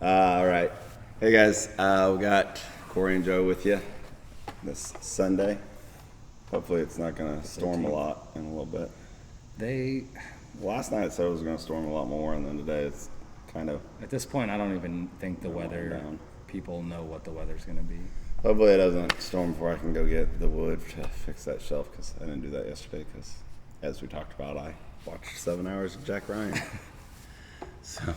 All right. Hey guys, we got Corey and Joe with you this Sunday. Hopefully it's not going to storm a lot in a little bit. Last night it said it was going to storm a lot more, and then today it's kind of... At this point, I don't even think the weather, people know what the weather's going to be. Hopefully it doesn't storm before I can go get the wood to fix that shelf, because I didn't do that yesterday, because as we talked about, I watched 7 hours of Jack Ryan. So...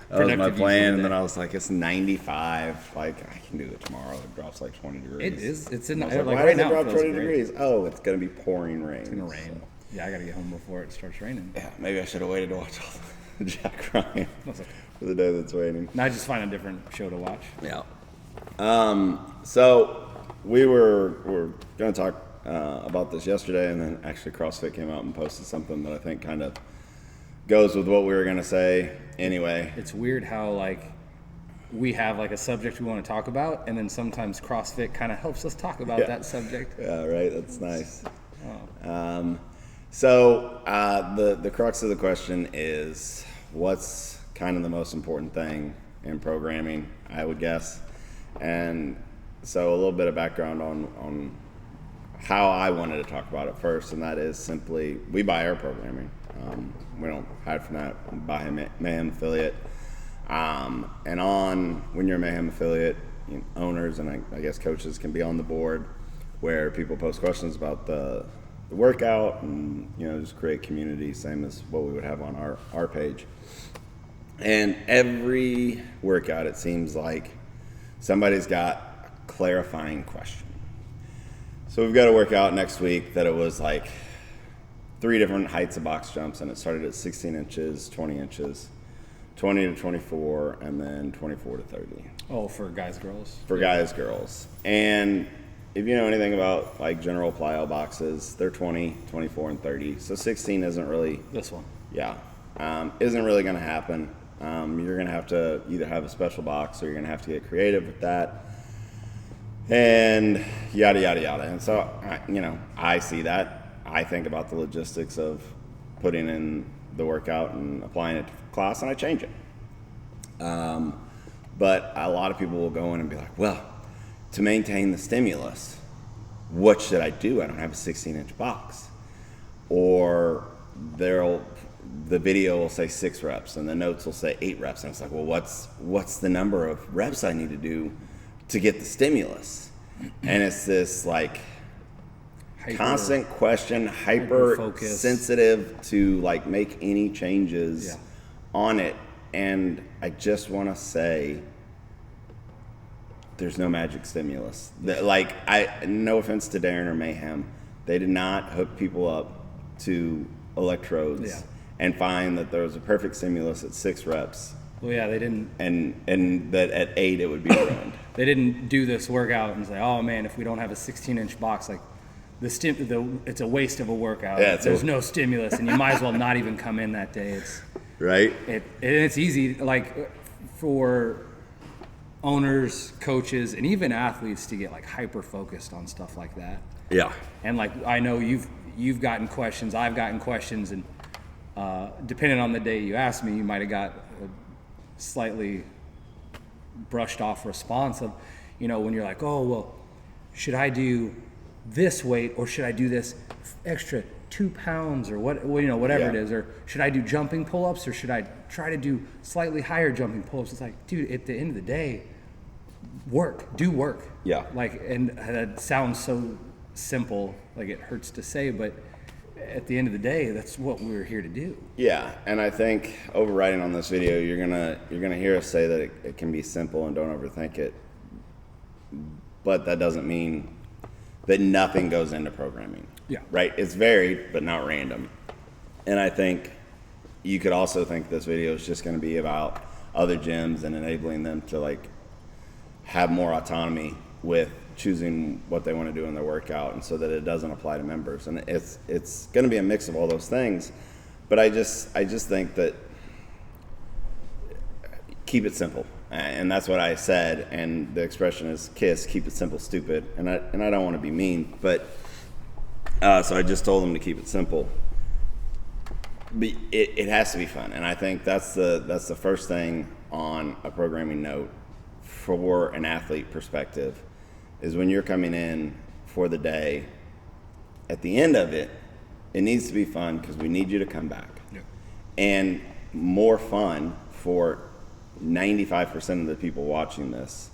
that was my plan, and then I was like, it's 95. Like, I can do it tomorrow. It drops like 20 degrees. It is. It's in the like, why does it drop 20 degrees? Oh, it's going to be pouring rain. It's going to rain. So. Yeah, I got to get home before it starts raining. Yeah, maybe I should have waited to watch all the Jack Ryan for the day that's waiting. Now I just find a different show to watch. Yeah. So we were going to talk about this yesterday, and then actually CrossFit came out and posted something that I think kind of goes with what we were going to say anyway. It's weird how, like, we have, like, a subject we want to talk about, and then sometimes CrossFit kind of helps us talk about that subject. Yeah, right? That's nice. Oh. So the crux of the question is, what's kind of the most important thing in programming, I would guess. And so a little bit of background on how I wanted to talk about it first, and that is simply, we buy our programming. We don't hide from that. We buy a Mayhem affiliate. And when you're a Mayhem affiliate, owners and I guess coaches can be on the board where people post questions about the workout and, just create community, same as what we would have on our page. And every workout, it seems like somebody's got a clarifying question. So we've got a workout next week that it was like 3 different heights of box jumps, and it started at 16 inches, 20 inches, 20 to 24, and then 24 to 30. Oh, for guys, girls? For guys, girls. And if you know anything about like general plyo boxes, they're 20, 24, and 30. So 16 isn't really... This one. Yeah. Isn't really going to happen. You're going to have to either have a special box or you're going to have to get creative with that. And yada, yada, yada. And so, I see that. I think about the logistics of putting in the workout and applying it to class, and I change it. But a lot of people will go in and be like, well, to maintain the stimulus, what should I do? I don't have a 16-inch box. Or the video will say 6 reps, and the notes will say 8 reps. And it's like, well, what's the number of reps I need to do to get the stimulus? And it's this, like... constant question, hyper sensitive to like make any changes on it. And I just want to say there's no magic stimulus. Like, no offense to Darren or Mayhem, they did not hook people up to electrodes and find that there was a perfect stimulus at 6 reps. Well, yeah, they didn't. And that at 8 it would be ruined. They didn't do this workout and say, oh man, if we don't have a 16-inch box, like, it's a waste of a workout. Yeah, there's no stimulus, and you might as well not even come in that day. It's right. It's easy, like, for owners, coaches, and even athletes to get like hyper focused on stuff like that. Yeah. And like, I know you've gotten questions, I've gotten questions, and depending on the day you asked me, you might have got a slightly brushed off response of, when you're like, oh well, should I do this weight, or should I do this extra 2 pounds, or whatever it is, or should I do jumping pull-ups, or should I try to do slightly higher jumping pull-ups? It's like, dude, at the end of the day, do work. Yeah. Like, and that sounds so simple, like it hurts to say, but at the end of the day, that's what we're here to do. Yeah, and I think overriding on this video, you're gonna hear us say that it can be simple and don't overthink it, but that doesn't mean that nothing goes into programming. Yeah. Right? It's varied, but not random. And I think you could also think this video is just going to be about other gyms and enabling them to like have more autonomy with choosing what they want to do in their workout, and so that it doesn't apply to members. And it's going to be a mix of all those things. But I just think that keep it simple. And that's what I said, and the expression is KISS, keep it simple, stupid. And I don't want to be mean, but so I just told them to keep it simple. But it has to be fun, and I think that's the first thing on a programming note for an athlete perspective is when you're coming in for the day, at the end of it, it needs to be fun because we need you to come back. Yep. And more fun for 95% of the people watching this.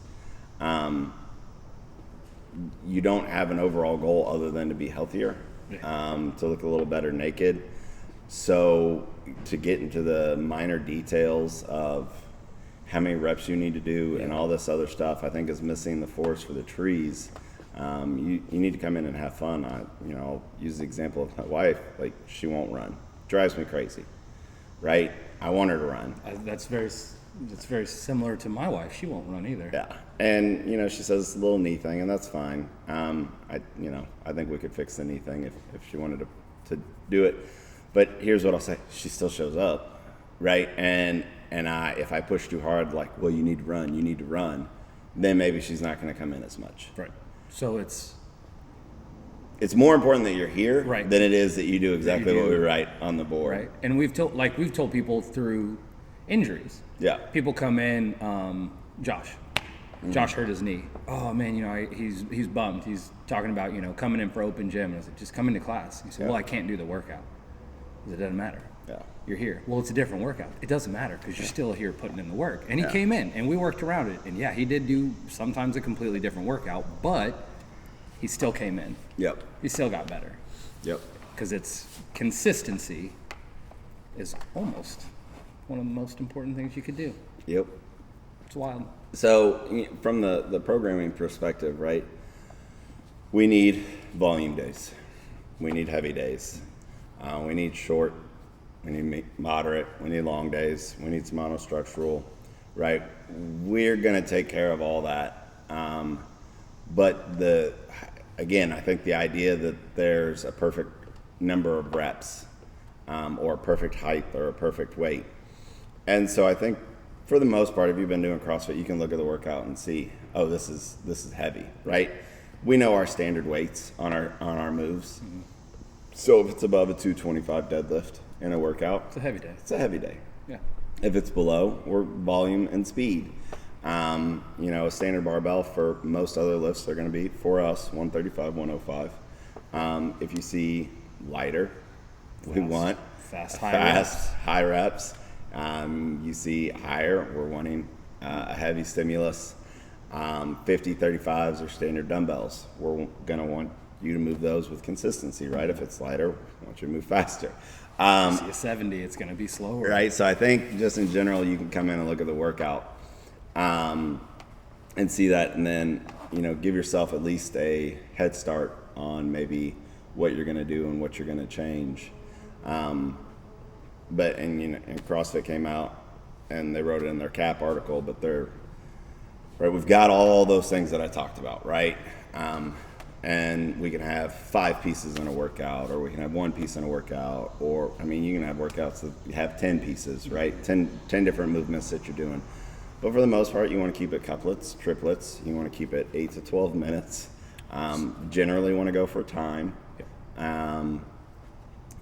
You don't have an overall goal other than to be healthier, to look a little better naked. So to get into the minor details of how many reps you need to do and all this other stuff, I think is missing the forest for the trees. You need to come in and have fun. I'll use the example of my wife. Like, she won't run. Drives me crazy, right? I want her to run. That's very similar to my wife. She won't run either. Yeah, and she says a little knee thing, and that's fine. I think we could fix the knee thing if she wanted to do it. But here's what I'll say: she still shows up, right? And if I push too hard, like, well, you need to run, then maybe she's not going to come in as much. Right. So it's more important that you're here right. than it is that you do exactly what we write on the board. Right. And we've told people through injuries. Yeah. People come in, Josh. Josh hurt his knee. Oh man, he's bummed. He's talking about coming in for open gym. And I was like, just come into class. He said, well, I can't do the workout. I said, it doesn't matter. Yeah. You're here. Well, it's a different workout. It doesn't matter because you're still here putting in the work. And he came in, and we worked around it. And yeah, he did do sometimes a completely different workout, but he still came in. Yep. He still got better. Yep. Because it's consistency is almost one of the most important things you could do. Yep. It's wild. So from the programming perspective, right, we need volume days. We need heavy days. We need short. We need moderate. We need long days. We need some monostructural, right? We're going to take care of all that. But again, I think the idea that there's a perfect number of reps or a perfect height or a perfect weight. And so I think for the most part, if you've been doing CrossFit, you can look at the workout and see, oh, this is heavy, right? We know our standard weights on our moves. Mm-hmm. So if it's above a 225 deadlift in a workout, it's a heavy day. It's a heavy day. Yeah. If it's below, we're volume and speed. A standard barbell for most other lifts, they're going to be, for us, 135, 105. If you see lighter, we want fast, high reps. You see higher, we're wanting a heavy stimulus. 50-35s are standard dumbbells. We're going to want you to move those with consistency, right? If it's lighter, I want you to move faster. You see a 70, it's going to be slower. Right, so I think just in general, you can come in and look at the workout and see that, and then, give yourself at least a head start on maybe what you're going to do and what you're going to change. And CrossFit came out and they wrote it in their CAP article, but we've got all those things that I talked about, right? And we can have 5 pieces in a workout, or we can have 1 piece in a workout, or, you can have workouts that have 10 pieces, right? 10 different movements that you're doing. But for the most part, you want to keep it couplets, triplets. You want to keep it 8 to 12 minutes. Generally want to go for time. And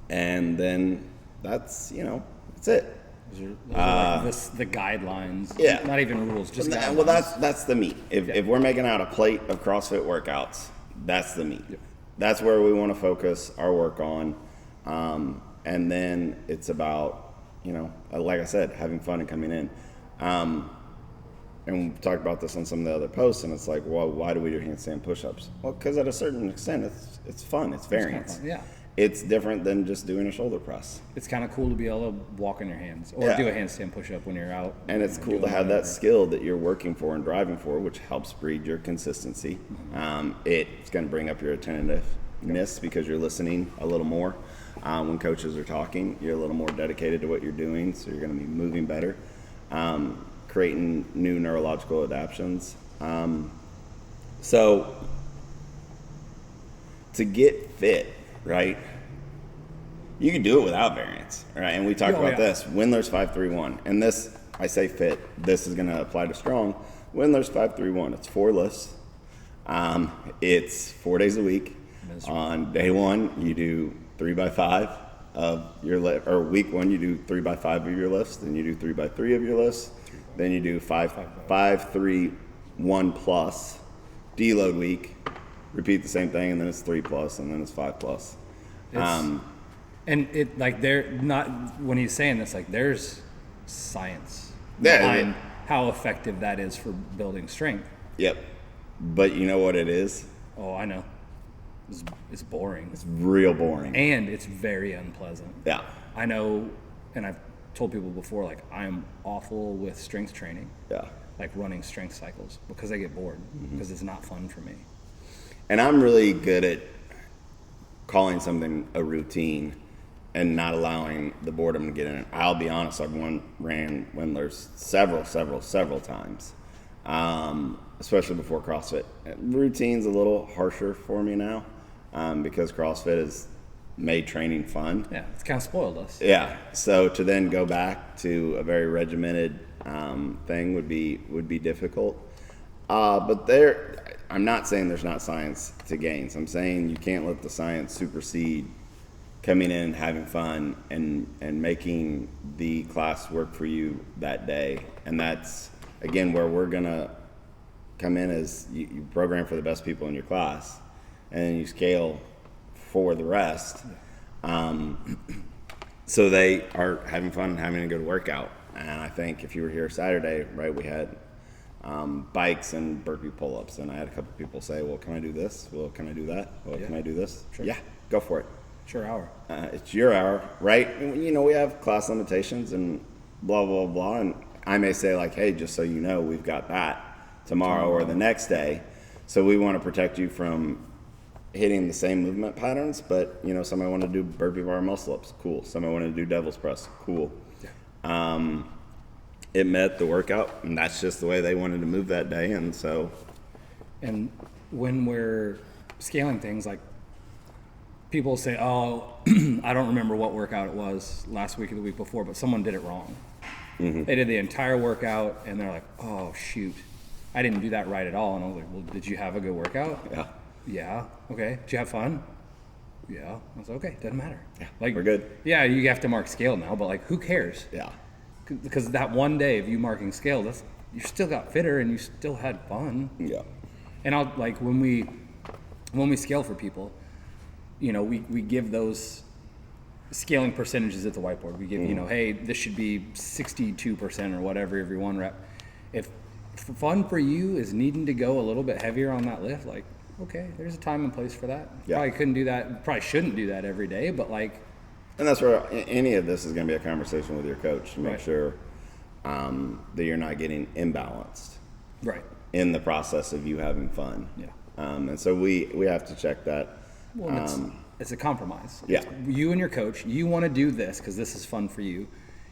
then that's it. Those are the guidelines. Yeah. Not even rules, just guidelines. Well, that's the meat. If we're making out a plate of CrossFit workouts, that's the meat. Yeah. That's where we want to focus our work on. And then it's about, like I said, having fun and coming in. And we talked about this on some of the other posts, and it's like, well, why do we do handstand push-ups? Well, because at a certain extent, it's fun. It's variance. Yeah. It's different than just doing a shoulder press. It's kind of cool to be able to walk on your hands or do a handstand push-up when you're out. And it's cool to have that skill that you're working for and driving for, which helps breed your consistency. Mm-hmm. It's going to bring up your attentiveness because you're listening a little more. When coaches are talking, you're a little more dedicated to what you're doing, so you're going to be moving better. Creating new neurological adaptions. So to get fit, right, you can do it without variance, right? And we talked about this, Windler's 5-3-1. And this, I say fit, this is going to apply to strong. Windler's 5-3-1. It's 4 lifts. It's 4 days a week. On day 1, you do 3x5 of your lift, or week 1, you do 3x5 of your lifts. Then you do 3x3 of your lifts. then you do 5, 3, 1 plus, deload week, repeat the same thing, and then it's 3 plus, and then it's 5 plus. And it like they're not when he's saying this, like there's science Yeah, behind how effective that is for building strength. Yep. But you know what it is? Oh, I know. It's boring. It's real boring. And it's very unpleasant. Yeah. I know, and I've told people before, like I'm awful with strength training. Yeah. Like running strength cycles because I get bored because it's not fun for me. And I'm really good at calling something a routine and not allowing the boredom to get in it. I'll be honest, I've ran Wendlers several times, especially before CrossFit. Routine's a little harsher for me now because CrossFit has made training fun. Yeah, it's kind of spoiled us. Yeah, so to then go back to a very regimented thing would be difficult. But I'm not saying there's not science to gains. I'm saying you can't let the science supersede coming in, having fun, and making the class work for you that day. And that's, again, where we're going to come in as you program for the best people in your class, and you scale for the rest. So they are having fun and having a good workout. And I think if you were here Saturday, right, we had bikes and burpee pull-ups, and I had a couple people say, well, can I do this? Well, can I do that? Well, can I do this? Sure. Yeah, go for it. It's your hour. It's your hour, right? You know, we have class limitations and blah, blah, blah. And I may say like, hey, just so you know, we've got that tomorrow or the next day. So we want to protect you from hitting the same movement patterns. But, you know, somebody want to do burpee bar muscle ups. Cool. Somebody want to do devil's press. Cool. Yeah. It met the workout, and that's just the way they wanted to move that day. And so. And when we're scaling things, like, people say, oh, I don't remember what workout it was last week or the week before, but someone did it wrong. Mm-hmm. They did the entire workout, and they're like, oh, shoot, I didn't do that right at all. And I was like, well, did you have a good workout? Yeah. Yeah. Okay. Did you have fun? Yeah. I was like, okay, doesn't matter. Yeah, like, we're good. Yeah, you have to mark scale now, but, like, who cares? Yeah. Because that one day of you marking scale, you still got fitter and you still had fun. Yeah. And I'll, like, when we scale for people, you know, we give those scaling percentages at the whiteboard. We give, you know, hey, this should be 62% or whatever every one rep. If fun for you is needing to go a little bit heavier on that lift, like, okay, there's a time and place for that. Yeah. Probably couldn't do that, probably shouldn't do that every day, but like. And that's where any of this is going to be a conversation with your coach to make Right. sure that you're not getting imbalanced. Right. In the process of you having fun. Yeah. And so we have to check that. Well, it's a compromise. Yeah. It's you and your coach, you want to do this because this is fun for you.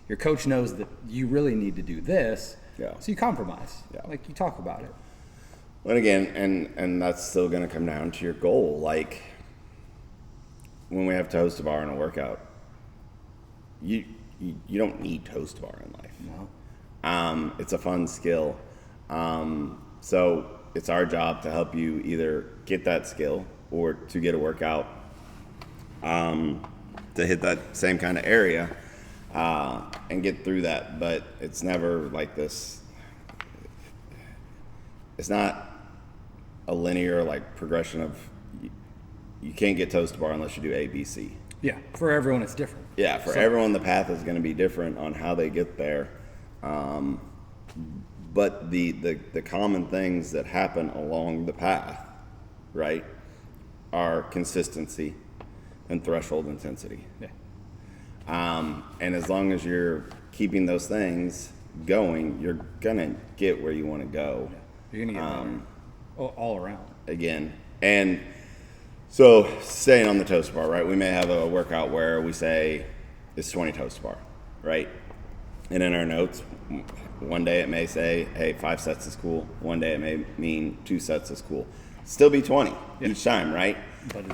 Your coach knows that you really need to do this. Yeah. So you compromise. Yeah. Like you talk about it. But again, and that's still going to come down to your goal. Like when we have toes to bar in a workout, you don't need toes to bar in life. No. It's a fun skill. So it's our job to help you either get that skill or to get a workout to hit that same kind of area and get through that. But it's never like this. It's not a linear like progression of you can't get toes to bar unless you do A, B, C. Yeah. For everyone, it's different. Yeah, for everyone, the path is going to be different on how they get there. But the common things that happen along the path, right, are consistency and threshold intensity. Yeah. And as long as you're keeping those things going, you're going to get where you want to go. Yeah. You're going to get better all around. Again. And so staying on the toast bar, right, we may have a workout where we say it's 20 toast bar, right? And in our notes, one day it may say, hey, 5 sets is cool. One day it may mean 2 sets is cool. Still be 20 each time, right? But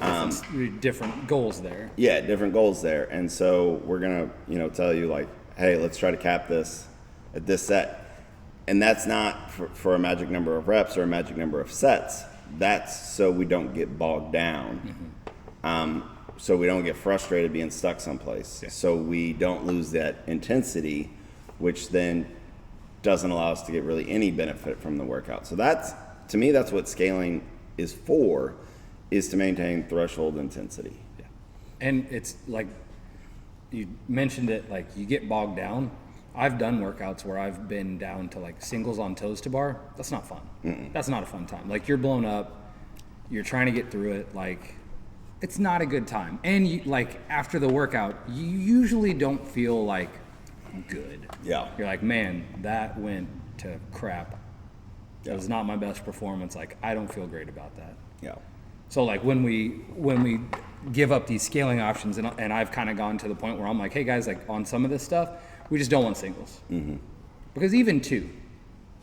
different goals there. Yeah, different goals there. And so we're going to, tell you like, hey, let's try to cap this at this set. And that's not for a magic number of reps or a magic number of sets. That's so we don't get bogged down. Mm-hmm. So we don't get frustrated being stuck someplace. Yeah. So we don't lose that intensity, which then doesn't allow us to get really any benefit from the workout. So that's, to me, that's what scaling is for, is to maintain threshold intensity. Yeah. And it's like, you mentioned it, like you get bogged down. I've done workouts where I've been down to like singles on toes to bar. That's not fun. That's not a fun time. Like you're blown up, you're trying to get through it. Like it's not a good time. And you, like after the workout, you usually don't feel like good. Yeah. You're like, man, that went to crap. That was not my best performance. Like I don't feel great about that. Yeah. So like when we give up these scaling options, and I've kind of gone to the point where I'm like, hey guys, like on some of this stuff, we just don't want singles. Because even two,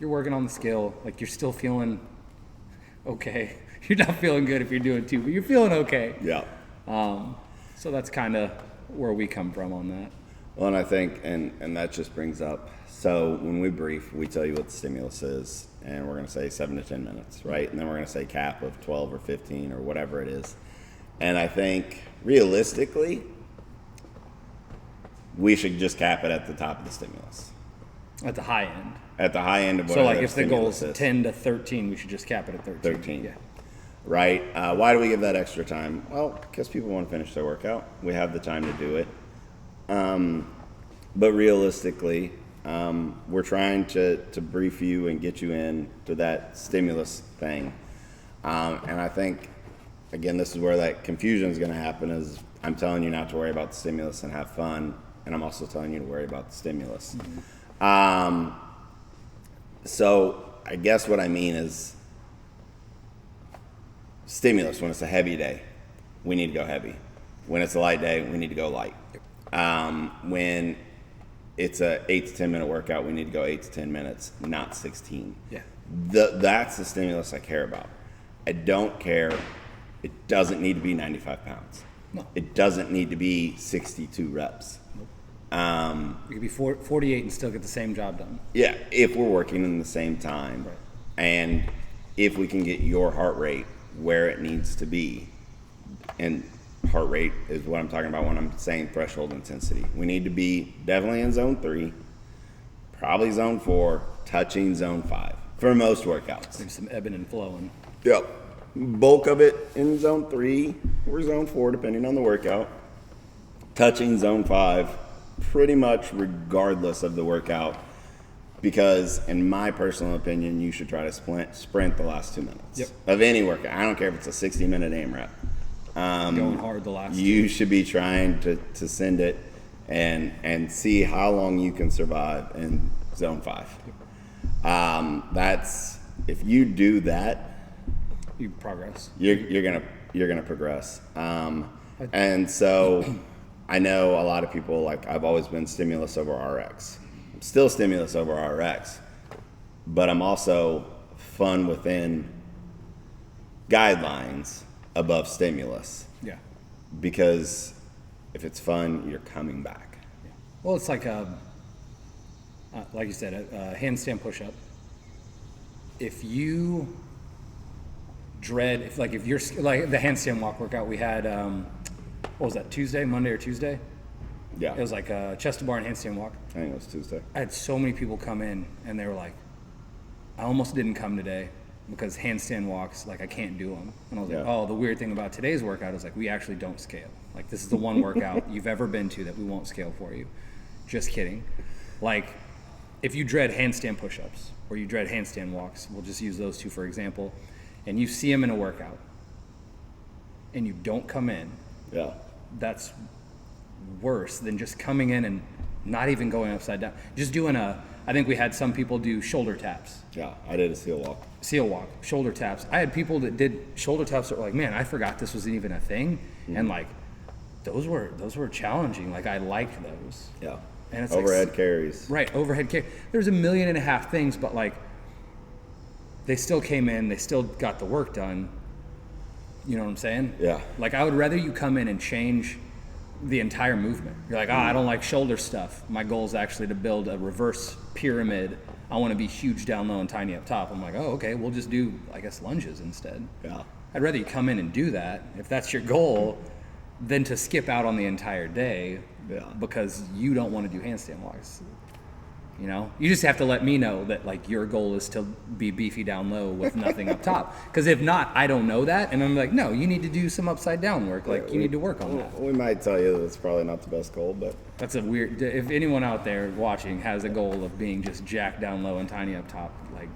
you're working on the scale, like you're still feeling okay. You're not feeling good if you're doing two, but you're feeling okay. Yeah. So that's kind of where we come from on that. Well, and I think, and that just brings up, so when we brief, we tell you what the stimulus is, and we're going to say 7 to 10 minutes, right? And then we're going to say cap of 12 or 15 or whatever it is. And I think realistically, we should just cap it at the top of the stimulus. At the high end. At the high end of So whatever like if the goal is stimulus 10 to 13, we should just cap it at 13. 13. Yeah. Right? Why do we give that extra time? Well, because people want to finish their workout. We have the time to do it. But realistically, we're trying to brief you and get you in to that stimulus thing. And I think, again, this is where that confusion is going to happen, is I'm telling you not to worry about the stimulus and have fun, and I'm also telling you to worry about the stimulus. So I guess what I mean is stimulus, when it's a heavy day, we need to go heavy. When it's a light day, we need to go light. When it's a 8 to 10 minute workout, we need to go 8 to 10 minutes, not 16. Yeah. That's the stimulus I care about. I don't care. It doesn't need to be 95 pounds. No. It doesn't need to be 62 reps. Nope. You could be 48 and still get the same job done. Yeah, if we're working in the same time. Right. And if we can get your heart rate where it needs to be. And heart rate is what I'm talking about when I'm saying threshold intensity. We need to be definitely in zone 3, probably zone 4, touching zone 5 for most workouts. Maybe some ebbing and flowing. Yep. Bulk of it in zone 3 or zone 4, depending on the workout. Touching zone 5 pretty much regardless of the workout, because in my personal opinion, you should try to sprint the last 2 minutes of any workout. I don't care if it's a 60-minute AMRAP. Going hard the last You should be trying to send it and see how long you can survive in zone 5. That's, if you do that, you progress. you're gonna progress. And so I know a lot of people, like, I've always been stimulus over RX. I'm still stimulus over RX, but I'm also fun within guidelines above stimulus. Yeah. Because if it's fun, you're coming back. Yeah. Well, it's like you said, a handstand push-up. If you dread, if you're like the handstand walk workout we had, what was that, Monday or Tuesday? Yeah. It was like a chest to bar and handstand walk. I think it was Tuesday. I had so many people come in and they were like, I almost didn't come today because handstand walks, like I can't do them. And I was like, oh, the weird thing about today's workout is like we actually don't scale. Like this is the one workout you've ever been to that we won't scale for you. Just kidding. Like if you dread handstand push-ups or you dread handstand walks, we'll just use those two for example, and you see them in a workout and you don't come in, that's worse than just coming in and not even going upside down. Just doing I think we had some people do shoulder taps. Yeah, I did a seal walk. Seal walk, shoulder taps. I had people that did shoulder taps that were like, man, I forgot this wasn't even a thing. And like, those were challenging. Like I liked those. Yeah. And it's overhead carries. Right, overhead carry. There's 1.5 million things, but like, they still came in, they still got the work done. You know what I'm saying? Yeah. Like I would rather you come in and change the entire movement. You're like, I don't like shoulder stuff. My goal is actually to build a reverse pyramid. I want to be huge down low and tiny up top. I'm like, oh, okay, we'll just do, I guess, lunges instead. Yeah. I'd rather you come in and do that, if that's your goal, than to skip out on the entire day because you don't want to do handstand walks. You know, you just have to let me know that like your goal is to be beefy down low with nothing up top. Because if not, I don't know that, and I'm like, no, you need to do some upside down work. Like you need to work on that. We might tell you that it's probably not the best goal, but That's a weird. If anyone out there watching has a goal of being just jacked down low and tiny up top, like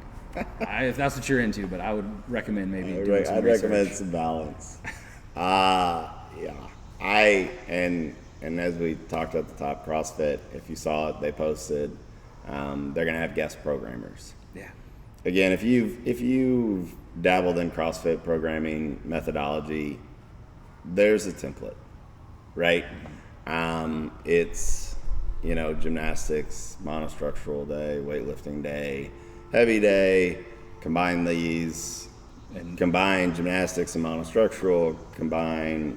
if that's what you're into, but I would recommend maybe doing some I'd research. recommend some balance. Yeah, and as we talked at the top, CrossFit, if you saw it, they posted they're gonna have guest programmers. Yeah. Again, if you've dabbled in CrossFit programming methodology, there's a template, right? It's gymnastics, monostructural day, weightlifting day, heavy day, combine these, And combine gymnastics and monostructural, combine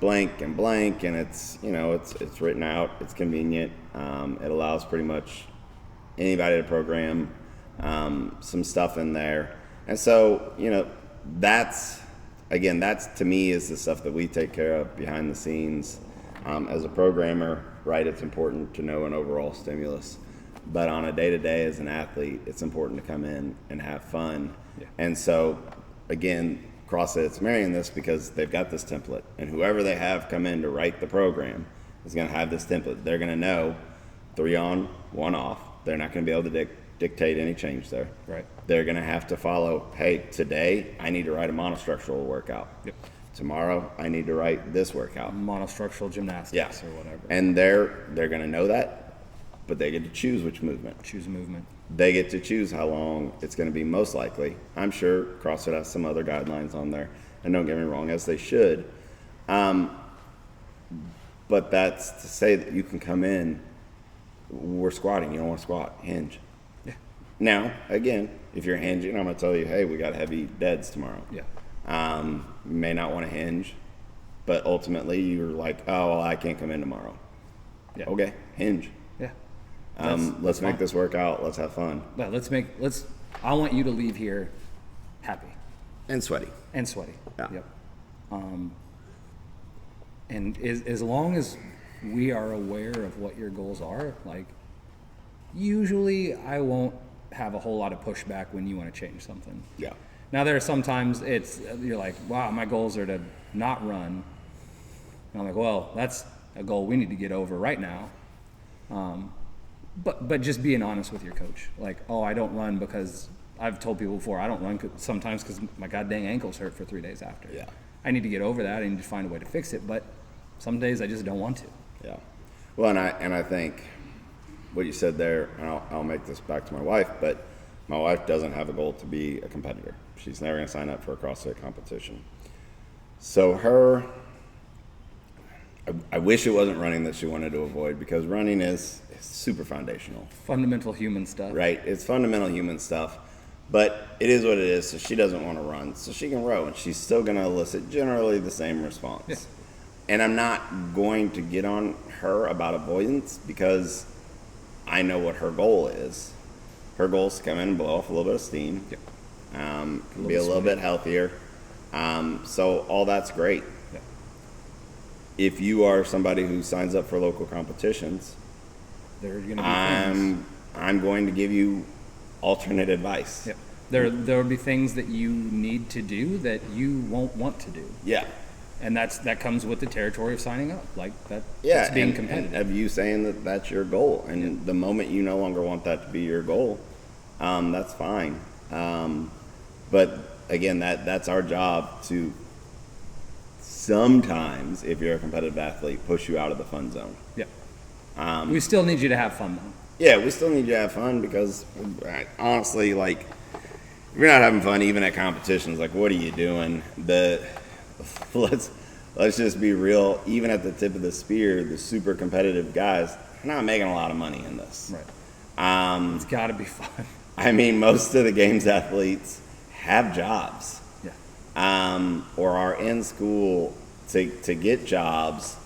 blank, and it's it's written out, it's convenient, it allows pretty much anybody to program some stuff in there, and so that's to me is the stuff that we take care of behind the scenes as a programmer, right? It's important to know an overall stimulus, but on a day-to-day as an athlete, it's important to come in and have fun. Yeah. And so again, CrossFit's marrying this because they've got this template, and whoever they have come in to write the program is going to have this template. They're going to know 3 on, 1 off. They're not going to be able to dictate any change there. Right. They're going to have to follow, hey, today I need to write a monostructural workout. Yep. Tomorrow I need to write this workout. Monostructural gymnastics Yeah. or whatever. And they're going to know that, but they get to choose which movement. Choose a movement. They get to choose how long it's going to be most likely. I'm sure CrossFit has some other guidelines on there, and don't get me wrong, as they should. But that's to say that you can come in, we're squatting, you don't want to squat, hinge. Yeah. Now, again, if you're hinging, I'm going to tell you, hey, we got heavy deads tomorrow. Yeah. You may not want to hinge, but ultimately you're like, oh, well, I can't come in tomorrow. Yeah. Okay, hinge. Yeah. Let's make this work out. Let's have fun. But I want you to leave here happy And sweaty. and sweaty. Yeah. Yep. And as long as we are aware of what your goals are, like usually I won't have a whole lot of pushback when you want to change something. Yeah. Now there are sometimes you're like, wow, my goals are to not run. And I'm like, well, that's a goal we need to get over right now. But just being honest with your coach, like, oh, I don't run because I've told people before, I don't run sometimes because my goddamn ankles hurt for 3 days after. Yeah. I need to get over that. I need to find a way to fix it. But some days I just don't want to. Yeah. Well, and I think what you said there, and I'll make this back to my wife, but my wife doesn't have a goal to be a competitor. She's never going to sign up for a CrossFit competition. So I wish it wasn't running that she wanted to avoid, because running is super foundational. Fundamental human stuff. Right? It's fundamental human stuff, but it is what it is. So she doesn't want to run, so she can row, and she's still going to elicit generally the same response. Yeah. And I'm not going to get on her about avoidance, because I know what her goal is. Her goal is to come in and blow off a little bit of steam, Yep. be a little bit healthier. So all that's great. Yeah. If you are somebody who signs up for local competitions, There are going to be things. I'm going to give you alternate advice. Yep. There will be things that you need to do that you won't want to do. Yeah. And that comes with the territory of signing up. Like Yeah, that's being and competitive. of you saying that that's your goal, and the moment you no longer want that to be your goal, that's fine. But again, that's our job to sometimes, if you're a competitive athlete, push you out of the fun zone. Yeah. We still need you to have fun though. Yeah, we still need you to have fun, because honestly, like, if you're not having fun even at competitions, like, what are you doing? Let's just be real. Even at the tip of the spear, the super competitive guys are not making a lot of money in this. Right. It's got to be fun. I mean, most of the games athletes have jobs, or are in school to get jobs.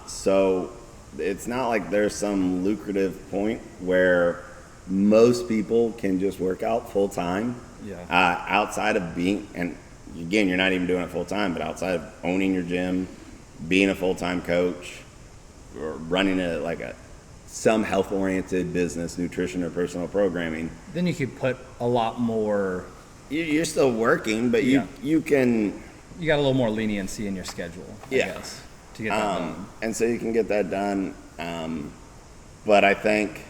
So it's not like there's some lucrative point where most people can just work out full time. Yeah. Outside of being, and again, you're not even doing it full time, but outside of owning your gym, being a full time coach, or running it like a some health-oriented business, nutrition or personal programming, Then you could put a lot more. you're still working, but Yeah. you can, You got a little more leniency in your schedule, I Yeah. guess, to get that done. and so you can get that done. But I think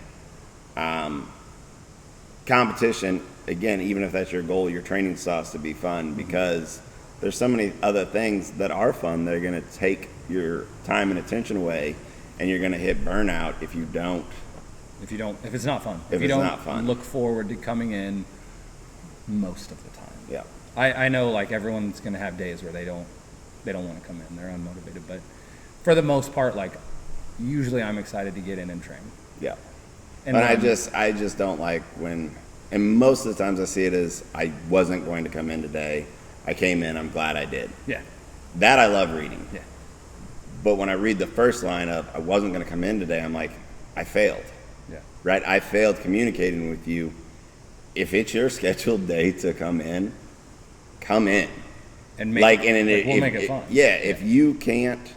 competition, again, even if that's your goal, your training still has to be fun, because there's so many other things that are fun that are going to take your time and attention away, and you're going to hit burnout if you don't. If it's not fun. If you it's don't not fun. look forward to coming in most of the time. Yeah. I know, like, everyone's going to have days where they don't want to come in. They're unmotivated. But for the most part, like, usually I'm excited to get in and train. Yeah. And But then- I just don't like when, and most of the times I see it as, I wasn't going to come in today. I came in, I'm glad I did. Yeah. That I love reading. Yeah. But when I read the first line of, I wasn't going to come in today, I'm like, I failed. Yeah. Right? I failed communicating with you. If it's your scheduled day to come in, come in. And make Like, it, and like, we'll make it fun. Yeah, if you can't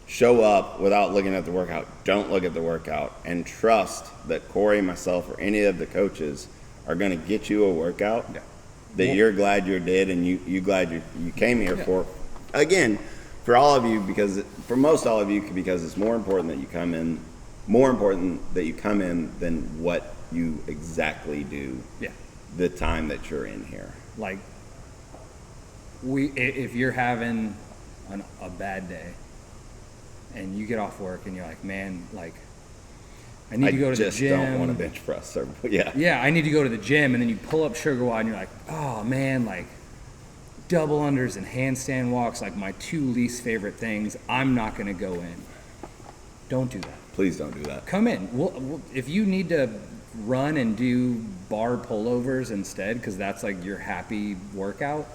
show up without looking at the workout, don't look at the workout, and trust that Corey, myself, or any of the coaches are going to get you a workout Yeah. that you're glad you did, and you glad you came here Yeah. for. Again, for all of you, for most all of you, because it's more important that you come in than what you exactly do Yeah. the time that you're in here. Like, if you're having a bad day and you get off work and you're like, man, like, I need to go to the gym. I just don't want to bench press. Yeah. Yeah, I need to go to the gym, and then you pull up sugar wide and you're like, oh man, like, double unders and handstand walks, like my two least favorite things. I'm not going to go in. Don't do that. Please don't do that. Come in. We'll, if you need to run and do bar pullovers instead, because that's like your happy workout,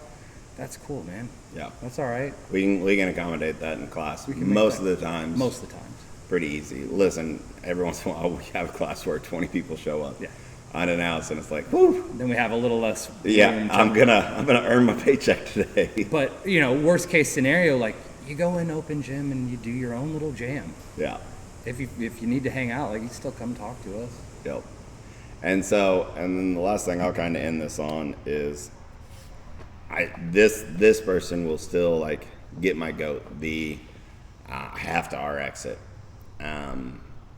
that's cool, man. Yeah. That's all right. We can accommodate that in class. We can make Most that- of the times. Most of the times. Pretty easy. Listen, every once in a while we have a class where 20 people show up. Yeah. Unannounced, and it's like, whoo. Then we have a little less Yeah, room to- I'm gonna earn my paycheck today. But, you know, worst case scenario, like, you go in open gym and you do your own little jam. Yeah. If you need to hang out, like, you still come talk to us. Yep. And then the last thing I'll kind of end this on is, this person will still like get my goat. I have to RX it,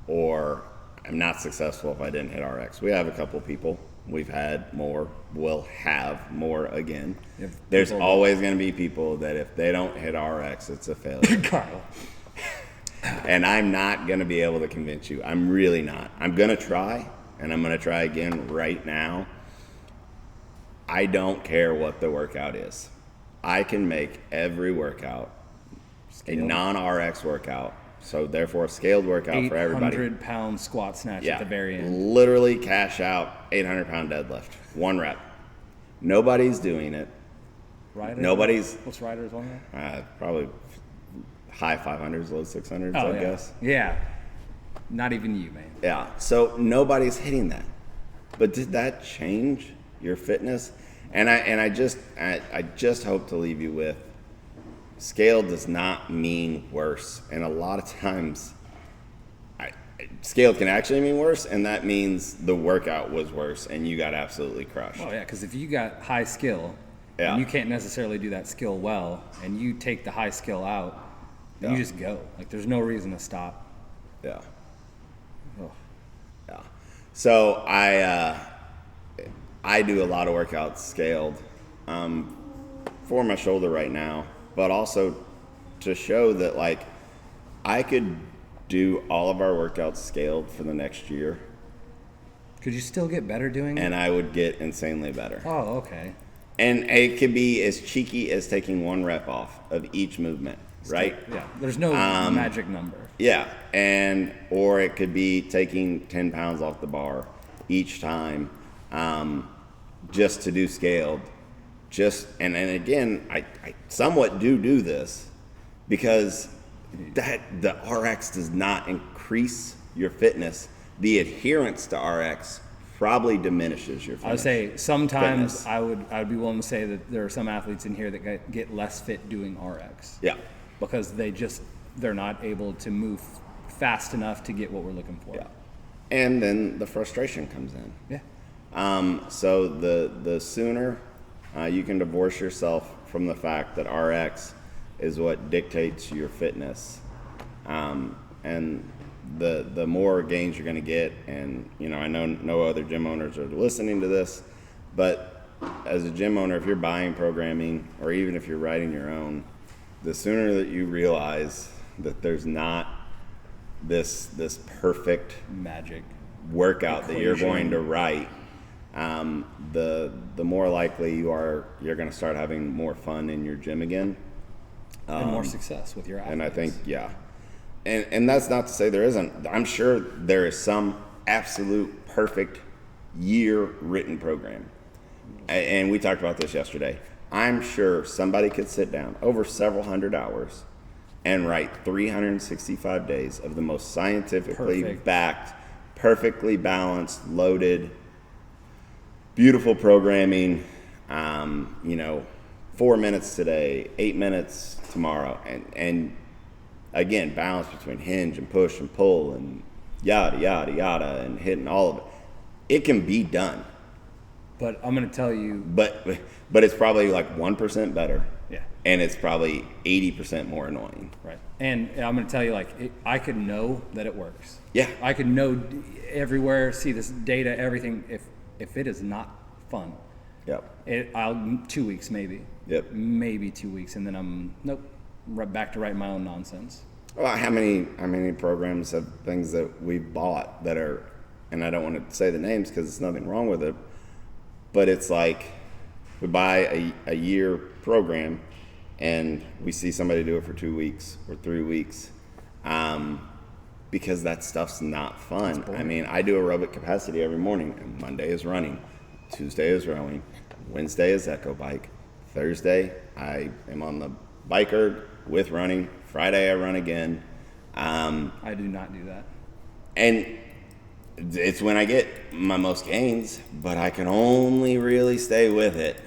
or I'm not successful if I didn't hit RX. We have a couple people. We've had more. We'll have more again. If There's people- always going to be people that if they don't hit RX, it's a failure. Carl. And I'm not going to be able to convince you. I'm really not. I'm going to try, and I'm going to try again right now. I don't care what the workout is. I can make every workout a non-RX workout, so therefore a scaled workout for everybody. 800-pound squat snatch Yeah, at the very end. literally cash out 800-pound deadlift, 1 rep. Nobody's doing it. Riders? Nobody's What's riders on there? probably high 500s, low 600s, Oh, I yeah. guess. Yeah. Not even you, man. Yeah, so nobody's hitting that. But did that change your fitness? And I just hope to leave you with, scale does not mean worse. And a lot of times, scale can actually mean worse, and that means the workout was worse and you got absolutely crushed. Oh, yeah, because if you got high skill, Yeah. and you can't necessarily do that skill well, and you take the high skill out, then Yeah. you just go. Like, there's no reason to stop. Yeah. Oh. Yeah. So I do a lot of workouts scaled for my shoulder right now, but also to show that, like, I could do all of our workouts scaled for the next year, Could you still get better doing it? and I would get insanely better. Oh, okay. And it could be as cheeky as taking 1 rep off of each movement, right? Yeah, there's no magic number. Yeah, or it could be taking 10 pounds off the bar each time, just to do scaled. And again, I somewhat do this because the RX does not increase your fitness. The adherence to RX probably diminishes your fitness. I would say sometimes Fitness. I would be willing to say that there are some athletes in here that get less fit doing RX. Yeah. Because they're not able to move fast enough to get what we're looking for. Yeah. And then the frustration comes in. Yeah. So the sooner you can divorce yourself from the fact that RX is what dictates your fitness, and the more gains you're going to get. And I know no other gym owners are listening to this, but as a gym owner, if you're buying programming or even if you're writing your own, the sooner that you realize that there's not this perfect Magic workout that you're equation. going to write, the more likely you're going to start having more fun in your gym again, and more success with your athletes. and I think and that's not to say there isn't. I'm sure there is some absolute perfect year written program, and we talked about this yesterday. I'm sure somebody could sit down over several hundred hours and write 365 days of the most scientifically backed, perfectly balanced, loaded, beautiful programming. 4 minutes today, 8 minutes tomorrow, and again, balance between hinge and push and pull and yada yada yada and hitting all of it. It can be done, But I'm going to tell you. but it's probably like 1% better. Yeah. And it's probably 80% more annoying. Right. And I'm going to tell you, I could know that it works. Yeah. I could know everywhere, see this data, everything. If it is not fun, Yep. I'll 2 weeks maybe. Yep. Maybe 2 weeks, and then I'm right back to writing my own nonsense. Well, how many programs have things that we've bought that are, and I don't want to say the names because there's nothing wrong with it, but it's like we buy a year program and we see somebody do it for 2 weeks or 3 weeks, because that stuff's not fun. I mean, I do aerobic capacity every morning, and Monday is running, Tuesday is rowing, Wednesday is echo bike, Thursday I am on the bike erg with running, Friday I run again. I do not do that. And it's when I get my most gains, but I can only really stay with it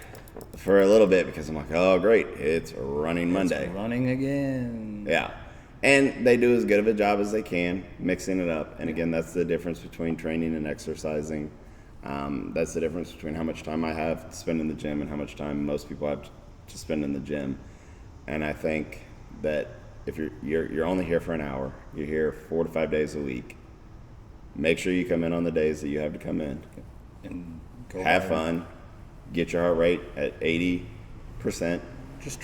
for a little bit because I'm like, oh great, it's running Monday. It's running again. Yeah. And they do as good of a job as they can, mixing it up. And again, that's the difference between training and exercising. That's the difference between how much time I have to spend in the gym and how much time most people have to spend in the gym. And I think that if you're only here for an hour, you're here 4 to 5 days a week, make sure you come in on the days that you have to come in. And go Have hard. fun. Get your heart rate at 80%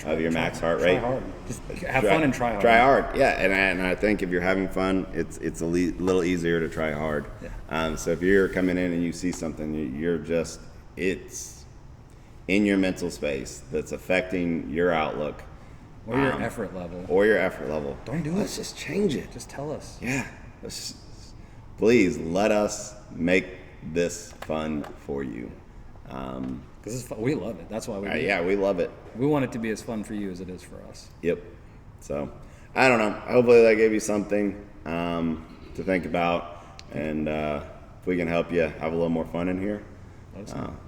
of your max heart rate. Try hard. Just have fun and try hard. Try hard, yeah. And I think if you're having fun, it's a little easier to try hard. Yeah. So if you're coming in and you see something, it's in your mental space that's affecting your outlook. Or your effort level. Don't do it. Let's just change it. Just tell us. Yeah. Please let us make this fun for you. Because we love it. That's why we do it. Yeah, we love it. We want it to be as fun for you as it is for us. Yep. So, I don't know. Hopefully that gave you something to think about. And if we can help you have a little more fun in here,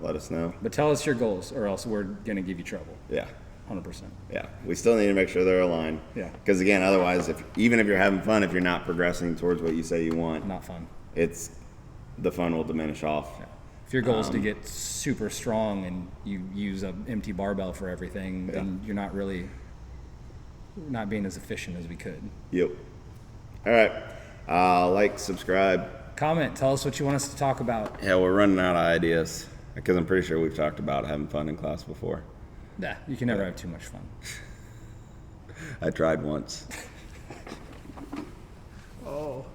let us know. But tell us your goals, or else we're going to give you trouble. Yeah. 100%. Yeah. We still need to make sure they're aligned. Yeah. Because, again, otherwise, even if you're having fun, if you're not progressing towards what you say you want, Not fun. the fun will diminish off. Yeah. If your goal is to get super strong and you use an empty barbell for everything, then you're not being as efficient as we could. Yep. All right. Like, subscribe. Comment. Tell us what you want us to talk about. Yeah, we're running out of ideas because I'm pretty sure we've talked about having fun in class before. Nah, you can never have too much fun. I tried once. Oh.